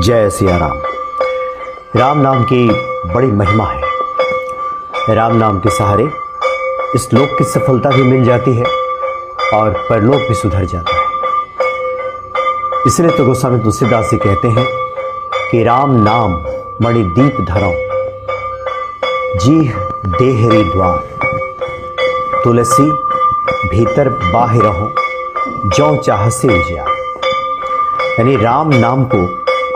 जय सिया राम। राम नाम की बड़ी महिमा है। राम नाम के सहारे इस लोक की सफलता भी मिल जाती है और परलोक भी सुधर जाता है। इसलिए तो गोस्वामी तुलसीदास जी कहते हैं कि राम नाम मणि दीप धरो, जीह देहरी द्वार, तुलसी भीतर बाहर रहो, जौ चाह से उजियार। यानी राम नाम को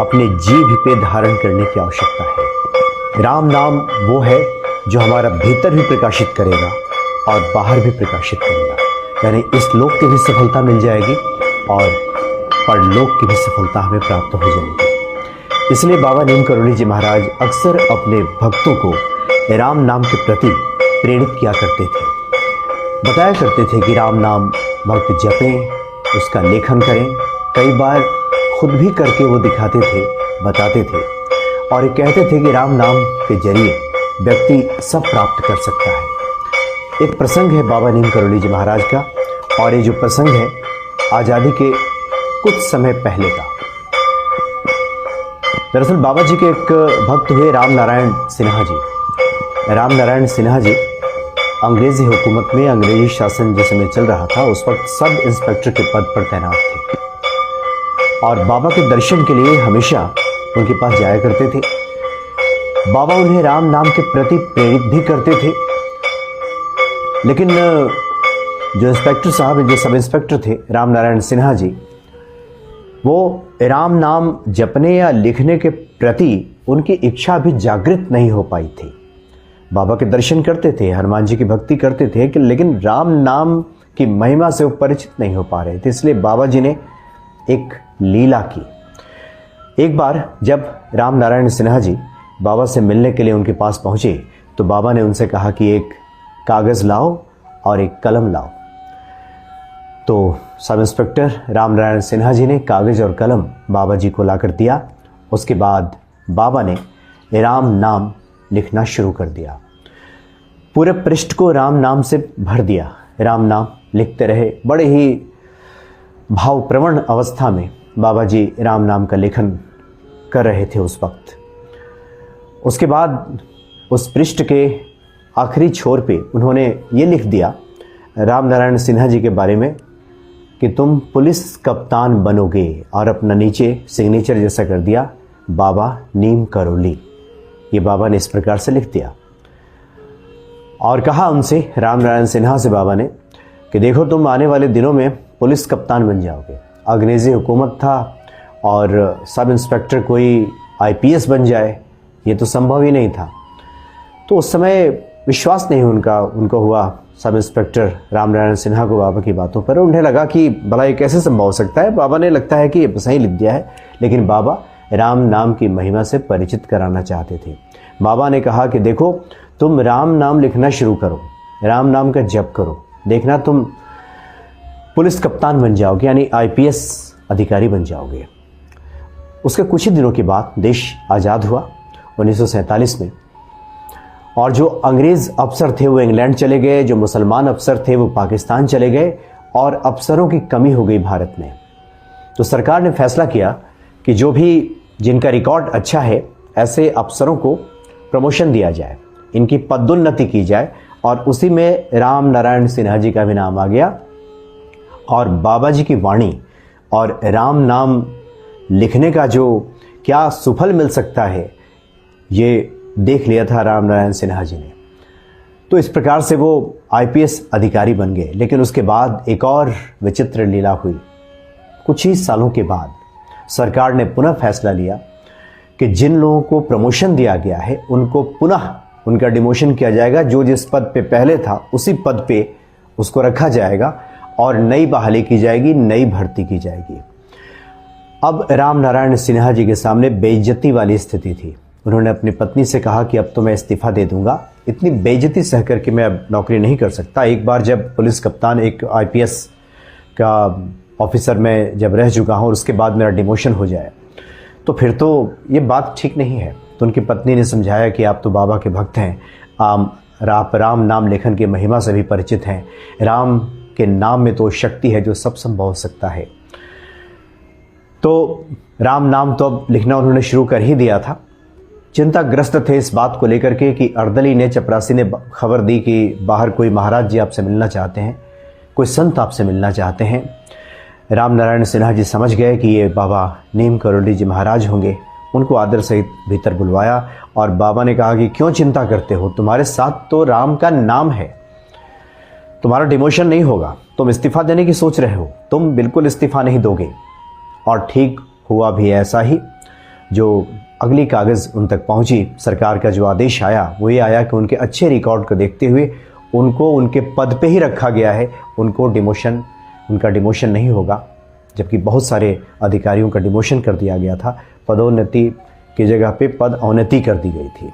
अपने जीभ पे धारण करने की आवश्यकता है। राम नाम वो है जो हमारा भीतर भी प्रकाशित करेगा और बाहर भी प्रकाशित करेगा। यानी इस लोक की भी सफलता मिल जाएगी और परलोक की भी सफलता हमें प्राप्त हो जाएगी। इसलिए बाबा नीम करोली जी महाराज अक्सर अपने भक्तों को राम नाम के प्रति प्रेरित किया करते थे। बताया करते थे कि राम नाम भक्त जपें, उसका लेखन करें। कई बार खुद भी करके वो दिखाते थे, बताते थे और ये कहते थे कि राम नाम के जरिए व्यक्ति सब प्राप्त कर सकता है। एक प्रसंग है बाबा नीम करोली जी महाराज का, और ये जो प्रसंग है आज़ादी के कुछ समय पहले का। दरअसल बाबा जी के एक भक्त हुए राम नारायण सिन्हा जी। राम नारायण सिन्हा जी अंग्रेजी हुकूमत में, अंग्रेजी शासन जिस समय चल रहा था, उस वक्त सब इंस्पेक्टर के पद पर तैनात थे और बाबा के दर्शन के लिए हमेशा उनके पास जाया करते थे। बाबा उन्हें राम नाम के प्रति प्रेरित भी करते थे। लेकिन जो इंस्पेक्टर साहब, जो सब इंस्पेक्टर थे राम नारायण सिन्हा जी, वो राम नाम जपने या लिखने के प्रति उनकी इच्छा भी जागृत नहीं हो पाई थी। बाबा के दर्शन करते थे, हनुमान जी की भक्ति करते थे, लेकिन राम नाम की महिमा से वो परिचित नहीं हो पा रहे थे। इसलिए बाबा जी ने एक लीला की। एक बार जब राम नारायण सिन्हा जी बाबा से मिलने के लिए उनके पास पहुंचे तो बाबा ने उनसे कहा कि एक कागज़ लाओ और एक कलम लाओ। तो सब इंस्पेक्टर राम नारायण सिन्हा जी ने कागज़ और कलम बाबा जी को लाकर दिया। उसके बाद बाबा ने राम नाम लिखना शुरू कर दिया। पूरे पृष्ठ को राम नाम से भर दिया। राम नाम लिखते रहे। बड़े ही भावप्रवण अवस्था में बाबा जी राम नाम का लेखन कर रहे थे उस वक्त। उसके बाद उस पृष्ठ के आखिरी छोर पे उन्होंने ये लिख दिया राम नारायण सिन्हा जी के बारे में कि तुम पुलिस कप्तान बनोगे, और अपना नीचे सिग्नेचर जैसा कर दिया, बाबा नीम करोली। ये बाबा ने इस प्रकार से लिख दिया और कहा उनसे, राम नारायण सिन्हा से बाबा ने, कि देखो तुम आने वाले दिनों में पुलिस कप्तान बन जाओगे। अंग्रेज़ी हुकूमत था और सब इंस्पेक्टर कोई आईपीएस बन जाए, ये तो संभव ही नहीं था। तो उस समय विश्वास नहीं उनको हुआ सब इंस्पेक्टर राम नारायण सिन्हा को बाबा की बातों पर। उन्हें लगा कि भला ये कैसे संभव हो सकता है। बाबा ने लगता है कि ये सही लिख दिया है, लेकिन बाबा राम नाम की महिमा से परिचित कराना चाहते थे। बाबा ने कहा कि देखो तुम राम नाम लिखना शुरू करो, राम नाम का जप करो, देखना तुम पुलिस कप्तान बन जाओगे, यानी आईपीएस अधिकारी बन जाओगे। उसके कुछ ही दिनों के बाद देश आज़ाद हुआ 1947 में, और जो अंग्रेज़ अफसर थे वो इंग्लैंड चले गए, जो मुसलमान अफसर थे वो पाकिस्तान चले गए, और अफसरों की कमी हो गई भारत में। तो सरकार ने फैसला किया कि जो भी जिनका रिकॉर्ड अच्छा है, ऐसे अफसरों को प्रमोशन दिया जाए, इनकी पदोन्नति की जाए, और उसी में राम नारायण सिन्हा जी का भी नाम आ गया। और बाबा जी की वाणी और राम नाम लिखने का जो क्या सुफल मिल सकता है, ये देख लिया था राम नारायण सिन्हा जी ने। तो इस प्रकार से वो आईपीएस अधिकारी बन गए। लेकिन उसके बाद एक और विचित्र लीला हुई। कुछ ही सालों के बाद सरकार ने पुनः फैसला लिया कि जिन लोगों को प्रमोशन दिया गया है उनको पुनः उनका डिमोशन किया जाएगा। जो जिस पद पे पहले था उसी पद पे उसको रखा जाएगा और नई बहाली की जाएगी, नई भर्ती की जाएगी। अब राम नारायण सिन्हा जी के सामने बेइज्जती वाली स्थिति थी। उन्होंने अपनी पत्नी से कहा कि अब तो मैं इस्तीफा दे दूंगा, इतनी बेइज्जती सह करके मैं अब नौकरी नहीं कर सकता। एक बार जब पुलिस कप्तान, एक आईपीएस का ऑफिसर मैं जब रह चुका हूँ और उसके बाद मेरा डिमोशन हो जाए तो फिर तो ये बात ठीक नहीं है। तो उनकी पत्नी ने समझाया कि आप तो बाबा के भक्त हैं, आप राम नाम लेखन की महिमा से भी परिचित हैं, राम के नाम में तो शक्ति है जो सब संभव हो सकता है। तो राम नाम तो अब लिखना उन्होंने शुरू कर ही दिया था। चिंताग्रस्त थे इस बात को लेकर के कि अर्दली ने, चपरासी ने खबर दी कि बाहर कोई महाराज जी आपसे मिलना चाहते हैं, कोई संत आपसे मिलना चाहते हैं। राम नारायण सिन्हा जी समझ गए कि ये बाबा नीम करोली जी महाराज होंगे। उनको आदर सहित भीतर बुलवाया और बाबा ने कहा कि क्यों चिंता करते हो, तुम्हारे साथ तो राम का नाम है, तुम्हारा डिमोशन नहीं होगा, तुम इस्तीफा देने की सोच रहे हो, तुम बिल्कुल इस्तीफा नहीं दोगे। और ठीक हुआ भी ऐसा ही। जो अगली कागज़ उन तक पहुंची, सरकार का जो आदेश आया वो ये आया कि उनके अच्छे रिकॉर्ड को देखते हुए उनको उनके पद पे ही रखा गया है, उनका डिमोशन नहीं होगा। जबकि बहुत सारे अधिकारियों का डिमोशन कर दिया गया था, पदोन्नति की जगह पे पद अवनति कर दी गई थी।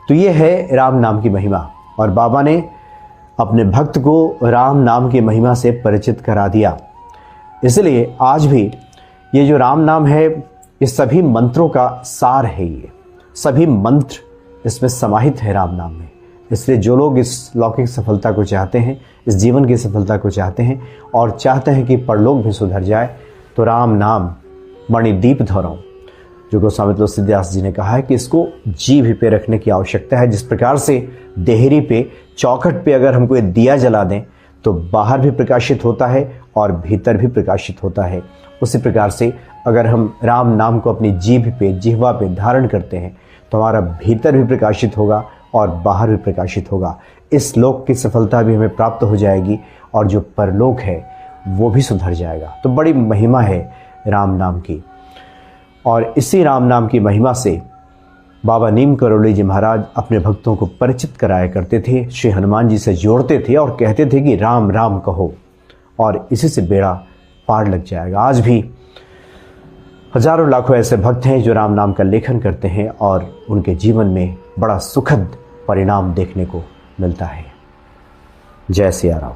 तो ये है राम नाम की महिमा, और बाबा ने अपने भक्त को राम नाम की महिमा से परिचित करा दिया। इसलिए आज भी ये जो राम नाम है, ये सभी मंत्रों का सार है, ये सभी मंत्र इसमें समाहित है राम नाम में। इसलिए जो लोग इस लौकिक सफलता को चाहते हैं, इस जीवन की सफलता को चाहते हैं और चाहते हैं कि परलोक भी सुधर जाए, तो राम नाम मणिदीप धरो, जो गोस्वामी तुलसीदास जी ने कहा है कि इसको जीभ पे रखने की आवश्यकता है। जिस प्रकार से देहरी पे, चौखट पे अगर हम कोई दिया जला दें तो बाहर भी प्रकाशित होता है और भीतर भी प्रकाशित होता है, उसी प्रकार से अगर हम राम नाम को अपनी जीभ पे, जिह्वा पे धारण करते हैं तो हमारा भीतर भी प्रकाशित होगा और बाहर भी प्रकाशित होगा। इस लोक की सफलता भी हमें प्राप्त हो जाएगी और जो परलोक है वो भी सुधर जाएगा। तो बड़ी महिमा है राम नाम की, और इसी राम नाम की महिमा से बाबा नीम करोली जी महाराज अपने भक्तों को परिचित कराया करते थे, श्री हनुमान जी से जोड़ते थे और कहते थे कि राम राम कहो, और इसी से बेड़ा पार लग जाएगा। आज भी हजारों लाखों ऐसे भक्त हैं जो राम नाम का लेखन करते हैं और उनके जीवन में बड़ा सुखद परिणाम देखने को मिलता है। जय सिया राम।